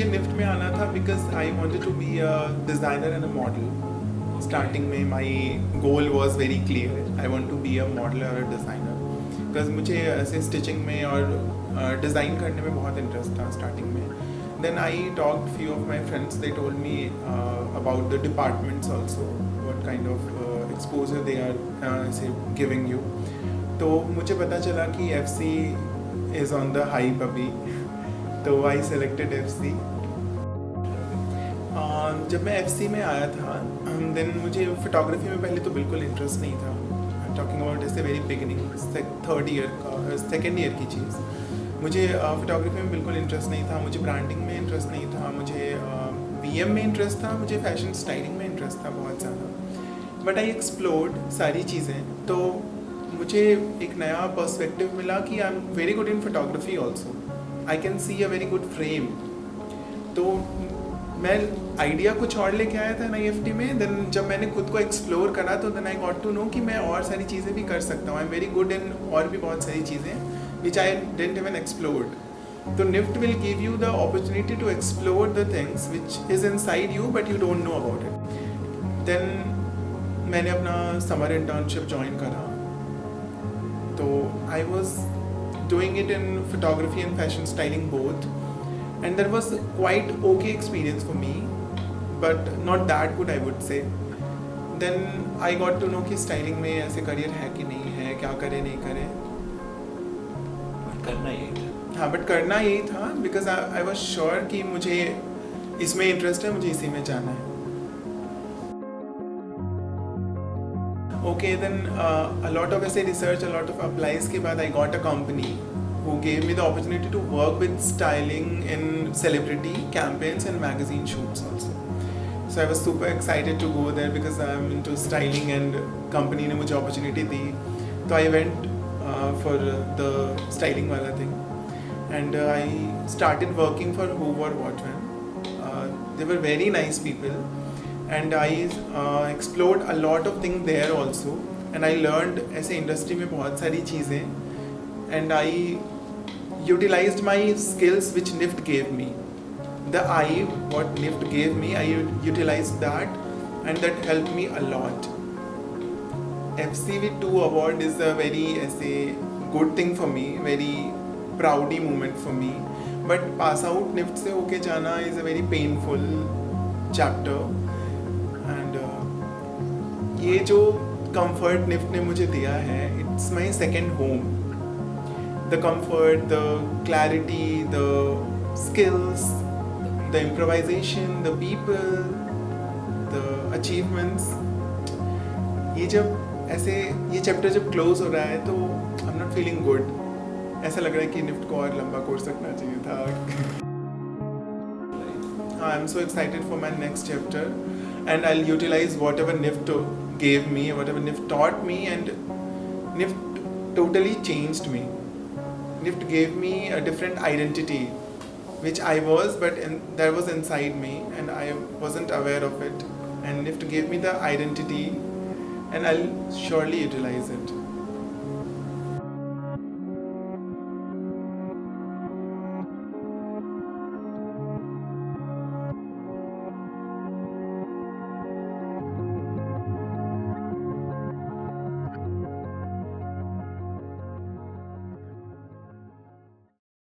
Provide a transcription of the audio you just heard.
मुझे निफ्ट में आना था because I wanted to be a designer and a model. Starting में my goal was very clear, I want to be a model और a designer. Because मुझे ऐसे stitching में और डिज़ाइन करने में बहुत इंटरेस्ट था स्टार्टिंग में. Then I talked few of my friends, they told me about the departments also, what kind of exposure they are say giving you. तो मुझे पता चला कि FC is on the hype अभी. तो I selected FC. जब मैं FC में आया था देन मुझे फोटोग्राफी में पहले तो बिल्कुल इंटरेस्ट नहीं था. टॉकिंग अबाउट जैसे वेरी बिगिनिंग, थर्ड ईयर का, सेकेंड ईयर की चीज़. मुझे फोटोग्राफी में बिल्कुल इंटरेस्ट नहीं था, मुझे ब्रांडिंग में इंटरेस्ट नहीं था, मुझे VM में इंटरेस्ट था, मुझे फैशन स्टाइलिंग में इंटरेस्ट था बहुत ज़्यादा. बट आई एक्सप्लोर्ड सारी चीज़ें, तो मुझे एक नया पर्सपेक्टिव मिला कि आई am very good in photography also. I can see a very good frame. तो मैं आइडिया कुछ और लेके आया था NIFT में. देन जब मैंने खुद को एक्सप्लोर करा तो then I got to know कि मैं और सारी चीज़ें भी कर सकता हूँ. I am very good in और भी बहुत सारी चीज़ें which I didn't even explored. तो NIFT will give you the opportunity to explore the things which is inside you but you don't know about it. Then मैंने अपना summer internship join करा. तो I was doing it in photography and fashion styling both, and that was quite okay experience for me, but not that good I would say. Then I got to know कि styling में ऐसे career है कि नहीं है, क्या करे नहीं करे. करना यही था. हाँ, बट करना यही था बिकॉज आई वॉज श्योर कि मुझे इसमें इंटरेस्ट है, मुझे इसी में जाना है. Okay, then a lot of ऐसे research, a lot of applies के बाद I got a company who gave me the opportunity to work with styling in celebrity campaigns and magazine shoots also. So I was super excited to go there because I'm into styling and company ने मुझे opportunity दी. तो I went for the styling वाला thing. And I started working for Hoover Watchman. They were very nice people, and I explored a lot of things there also. And I learned ऐसे industry में बहुत सारी चीज़ें, and I utilized my skills which NIFT gave me. The eye, what NIFT gave me, I utilized that, and that helped me a lot. FCV2 award is a very ऐसे good thing for me, very proudy moment for me. But pass out NIFT से होके जाना is a very painful chapter. And ये जो comfort NIFT ने मुझे दिया है, it's my second home. The comfort, the clarity, the skills, the improvisation, the people, the achievements. ये जब ऐसे ये चैप्टर जब क्लोज हो रहा है तो I am not feeling good. ऐसा लग रहा है कि NIFT को और लंबा कोर्स रखना चाहिए था. I am so excited for my next chapter, and I will utilize what ever NIFT gave me, whatever NIFT taught me, and NIFT totally changed me. NIFT gave me a different identity, which I was, but that was inside me, and I wasn't aware of it. And NIFT gave me the identity, and I'll surely utilize it.